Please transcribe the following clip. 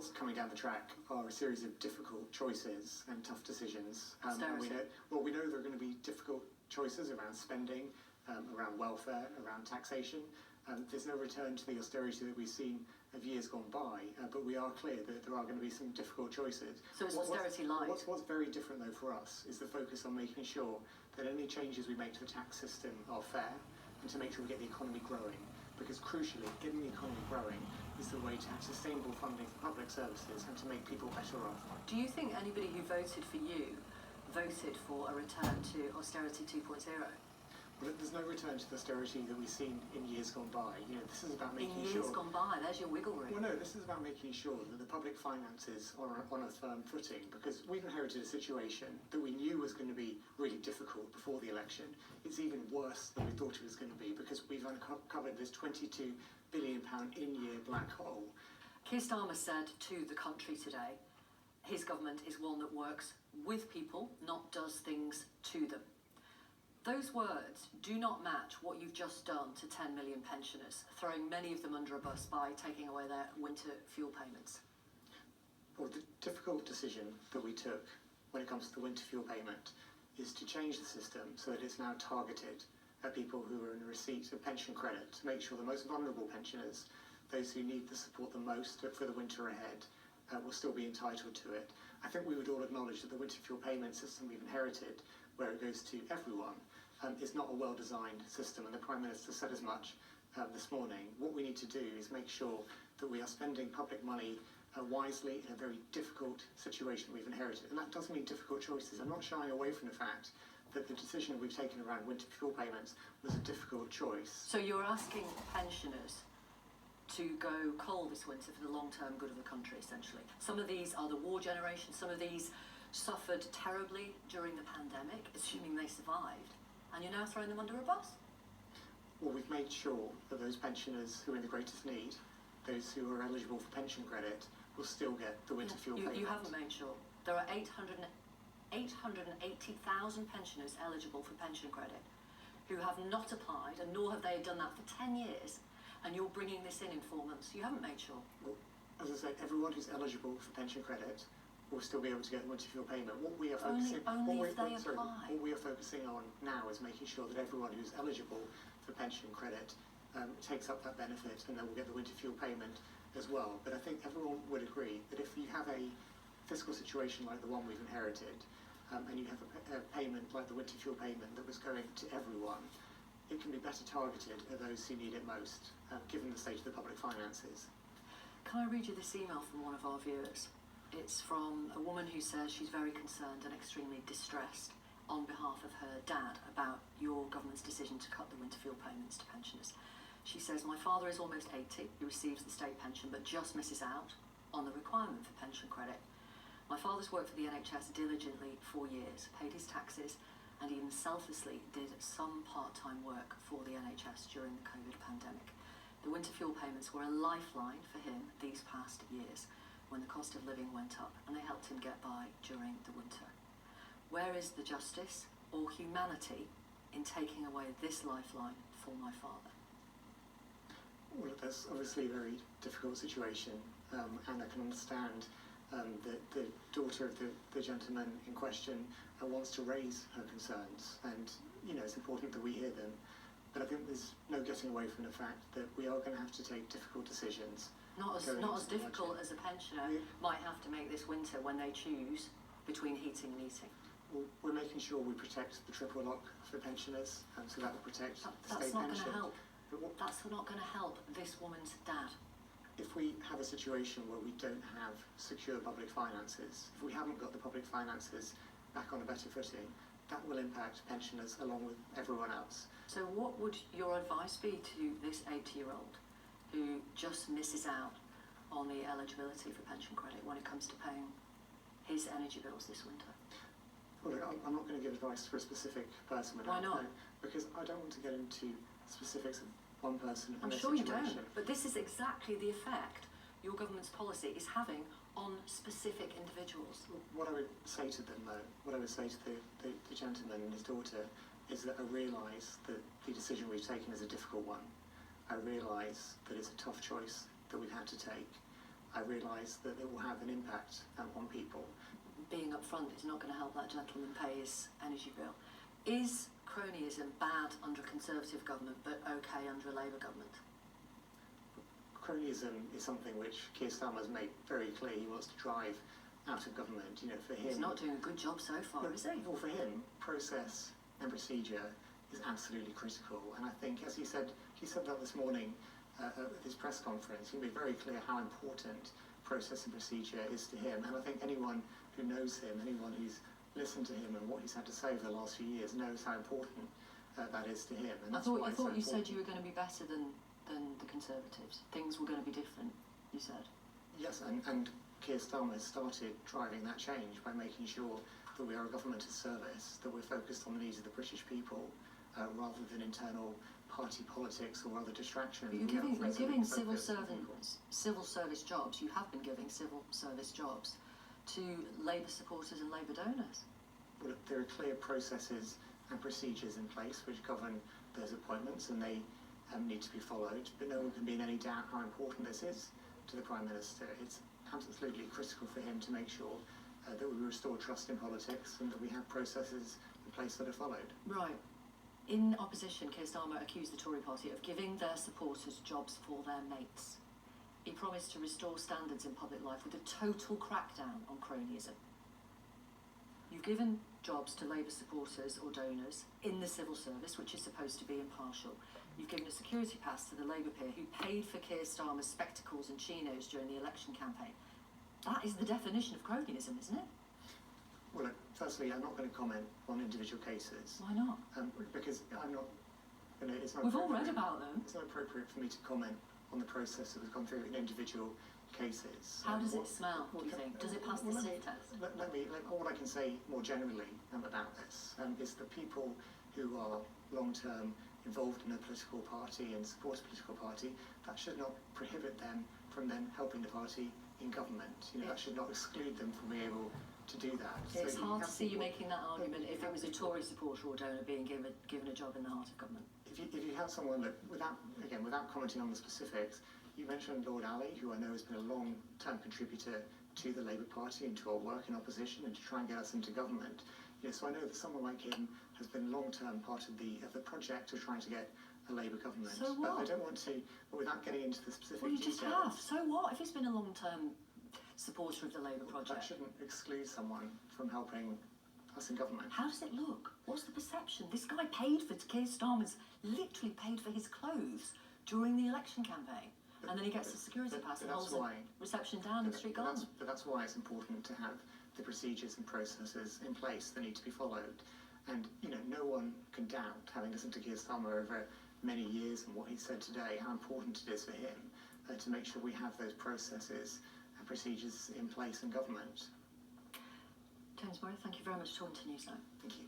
what's coming down the track are a series of difficult choices and tough decisions. And we know there are going to be difficult choices around spending, around welfare, around taxation. There's no return to the austerity that we've seen of years gone by, but we are clear that there are going to be some difficult choices. So it's austerity light. What's very different though for us is the focus on making sure that any changes we make to the tax system are fair and to make sure we get the economy growing. Because crucially, getting the economy growing is the way to have sustainable funding for public services and to make people better off. Do you think anybody who voted for you voted for a return to austerity 2.0? Well, there's no return to the austerity that we've seen in years gone by. This is about making sure... In years gone by, there's your wiggle room. Well, no, this is about making sure that the public finances are on a firm footing, because we've inherited a situation that we knew was going to be really difficult before the election. It's even worse than we thought it was going to be, because we've uncovered this £22 billion in-year black hole. Keir Starmer said to the country today, his government is one that works with people, not does things to them. Those words do not match what you've just done to 10 million pensioners, throwing many of them under a bus by taking away their winter fuel payments. Well, the difficult decision that we took when it comes to the winter fuel payment is to change the system so that it's now targeted at people who are in receipt of pension credit, to make sure the most vulnerable pensioners, those who need the support the most for the winter ahead, will still be entitled to it. I think we would all acknowledge that the winter fuel payment system we've inherited, where it goes to everyone, is not a well-designed system, and the Prime Minister said as much this morning. What we need to do is make sure that we are spending public money wisely in a very difficult situation we've inherited, and that does mean difficult choices. I'm not shying away from the fact that the decision we've taken around winter fuel payments was a difficult choice. So you're asking pensioners to go coal this winter for the long-term good of the country, essentially. Some of these are the war generation, some of these suffered terribly during the pandemic, assuming they survived, and you're now throwing them under a bus? Well, we've made sure that those pensioners who are in the greatest need, those who are eligible for pension credit, will still get the winter fuel payment. You haven't made sure. There are 880,000 pensioners eligible for pension credit who have not applied, and nor have they done that for 10 years, and you're bringing this in 4 months. You haven't made sure. Well, as I said, everyone who's eligible for pension credit will still be able to get the winter fuel payment. What we are focusing on now is making sure that everyone who's eligible for pension credit takes up that benefit, and then will get the winter fuel payment as well. But I think everyone would agree that if you have a fiscal situation like the one we've inherited, and you have a payment like the winter fuel payment that was going to everyone, it can be better targeted at those who need it most, given the state of the public finances. Can I read you this email from one of our viewers? It's from a woman who says she's very concerned and extremely distressed on behalf of her dad about your government's decision to cut the winter fuel payments to pensioners. She says, my father is almost 80, he receives the state pension but just misses out on the requirement for pension credit. My father's worked for the NHS diligently for years, paid his taxes, and even selflessly did some part-time work for the NHS during the COVID pandemic. The winter fuel payments were a lifeline for him these past years when the cost of living went up, and they helped him get by during the winter. Where is the justice or humanity in taking away this lifeline for my father? Well, that's obviously a very difficult situation, and I can understand that the daughter of the gentleman in question wants to raise her concerns, and it's important that we hear them. But I think there's no getting away from the fact that we are going to have to take difficult decisions. Not as difficult as a pensioner might have to make this winter when they choose between heating and eating. Well, we're making sure we protect the triple lock for pensioners, so that will protect the state pension. That's not going to help. That's not going to help this woman's dad. If we have a situation where we don't have secure public finances, if we haven't got the public finances back on a better footing, that will impact pensioners along with everyone else. So what would your advice be to this 80-year-old who just misses out on the eligibility for pension credit when it comes to paying his energy bills this winter? Well, I'm not going to give advice for a specific person. Why not? Because I don't want to get into specifics of one person and I'm sure you don't, but this is exactly the effect your government's policy is having on specific individuals. What I would say to them, though, what I would say to the gentleman and his daughter is that I realise that the decision we've taken is a difficult one. I realise that it's a tough choice that we've had to take, I realise that it will have an impact on people. Being upfront is not going to help that gentleman pay his energy bill. Is cronyism bad under a Conservative government but okay under a Labour government? Cronyism is something which Keir Starmer has made very clear he wants to drive out of government. You know, for him, He's not doing a good job so far, is he? Well, for him, process and procedure is absolutely critical. And I think, as he said that this morning at his press conference, he made very clear how important process and procedure is to him. And I think anyone who knows him, anyone who's listened to him and what he's had to say over the last few years knows how important that is to him. And I that's thought why you it's so thought you said important. you were going to be better than the Conservatives. Things were going to be different, you said. Yes, and Keir Starmer has started driving that change by making sure that we are a government of service, that we're focused on the needs of the British people, rather than internal party politics or other distractions. But you're We have giving resolute civil focus on people. service jobs. You have been giving civil service jobs to Labour supporters and Labour donors. Well, there are clear processes and procedures in place which govern those appointments, and they need to be followed. But no one can be in any doubt how important this is to the Prime Minister. It's absolutely critical for him to make sure that we restore trust in politics and that we have processes in place that are followed. Right. In opposition, Keir Starmer accused the Tory party of giving their supporters jobs for their mates. He promised to restore standards in public life with a total crackdown on cronyism. You've given jobs to Labour supporters or donors in the civil service, which is supposed to be impartial. You've given a security pass to the Labour peer who paid for Keir Starmer's spectacles and chinos during the election campaign. That is the definition of cronyism, isn't it? Well, firstly, I'm not going to comment on individual cases Why not? because I'm not. It's not. We've all read appropriate- about them. It's not appropriate for me to comment on the process that has gone through in individual cases. How does it What- smell, do you think? Does it pass the let sniff me- test? all I can say more generally about this is that people who are long-term involved in a political party and support a political party, that should not prohibit them from then helping the party in government. That should not exclude them from being able to do that. It's So hard to have see you people- making that argument if it was a Tory supporter or donor being given a job in the heart of government. If you have someone that, without commenting on the specifics, you mentioned Lord Ali, who I know has been a long-term contributor to the Labour Party and to our work in opposition and to try and get us into government. So I know that someone like him has been long-term part of the project of trying to get a Labour government. So But I what? don't want to, without getting into the specific Well, you just details, have. So what? If he's been a long-term supporter of the Labour that project, shouldn't exclude someone from helping us in government. how does it look? What's the perception? This guy paid for Keir Starmer's, literally paid for his clothes during the election campaign. And then he gets a security pass and But holds that's a why. reception down in Street Garden. But that's why it's important to have the procedures and processes in place that need to be followed. And no one can doubt, having listened to Keir Starmer over many years and what he said today, how important it is for him to make sure we have those processes and procedures in place in government. James Murray, thank you very much for talking to Newsnight. Thank you.